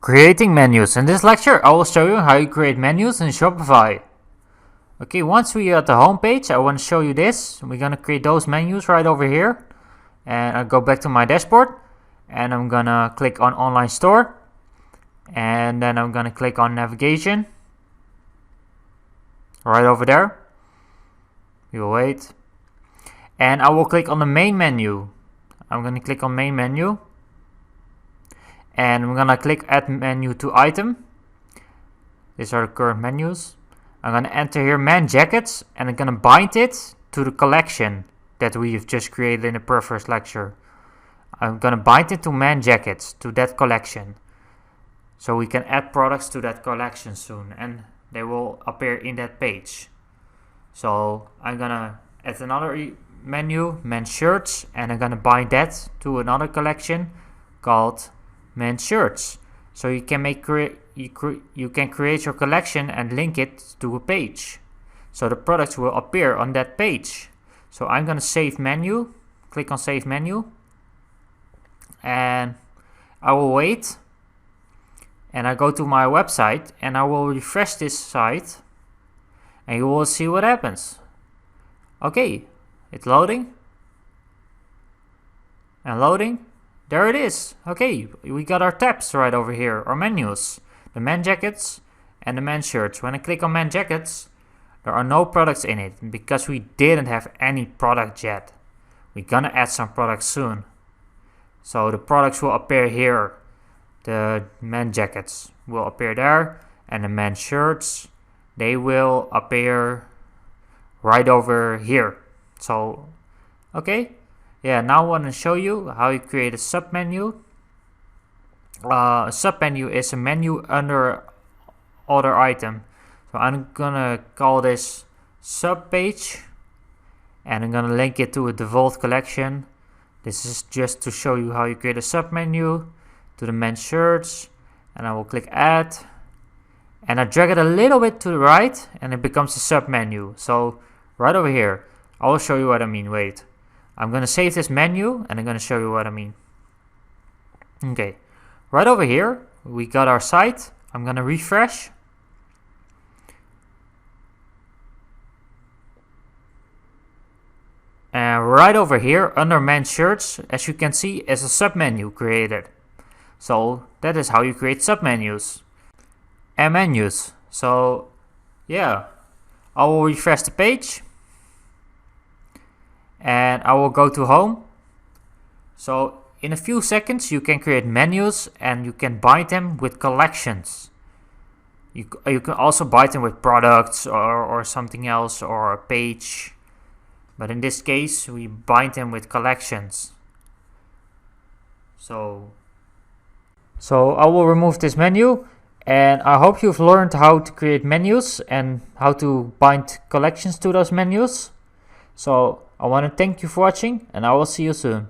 Creating menus. In this lecture, I will show you how you create menus in Shopify. Okay, once we are at the home page, I want to show you this. We're going to create those menus right over here. And I'll go back to my dashboard. And I'm going to click on Online Store. And then I'm going to click on Navigation. Right over there. You'll wait. And I will click on the main menu. I'm going to click on Main Menu. And I'm gonna click Add Menu to Item. These are the current menus. I'm gonna enter here Men Jackets, and I'm gonna bind it to the collection that we have just created in the previous lecture. I'm gonna bind it to Men Jackets, to that collection. So we can add products to that collection soon, and they will appear in that page. So I'm gonna add another menu, Men Shirts, and I'm gonna bind that to another collection called men's shirts. So you can you can create your collection and link it to a page. So the products will appear on that page. So I'm gonna save menu, click on save menu, and I will wait. And I go to my website and I will refresh this site, and you will see what happens. Okay, it's loading and loading. There it is. Okay, we got our tabs right over here, our menus. The men jackets and the men shirts. When I click on men jackets, there are no products in it because we didn't have any product yet. We're gonna add some products soon. So the products will appear here. The men jackets will appear there, and the men shirts, they will appear right over here. So, okay. Yeah, now I want to show you how you create a submenu. A submenu is a menu under other item. So I'm gonna call this sub page, and I'm gonna link it to a default collection. This is just to show you how you create a submenu to the men's shirts, and I will click add, and I drag it a little bit to the right, and it becomes a submenu. So right over here, I will show you what I mean. Wait. I'm going to save this menu, and I'm going to show you what I mean. Okay, right over here, we got our site. I'm going to refresh. And right over here, under men's shirts, as you can see, is a submenu created. So that is how you create submenus and menus. So yeah, I will refresh the page. And I will go to home. So in a few seconds you can create menus, and you can bind them with collections. You can also bind them with products or something else, or a page. But in this case we bind them with collections. So I will remove this menu, and I hope you've learned how to create menus and how to bind collections to those menus. So I want to thank you for watching, and I will see you soon.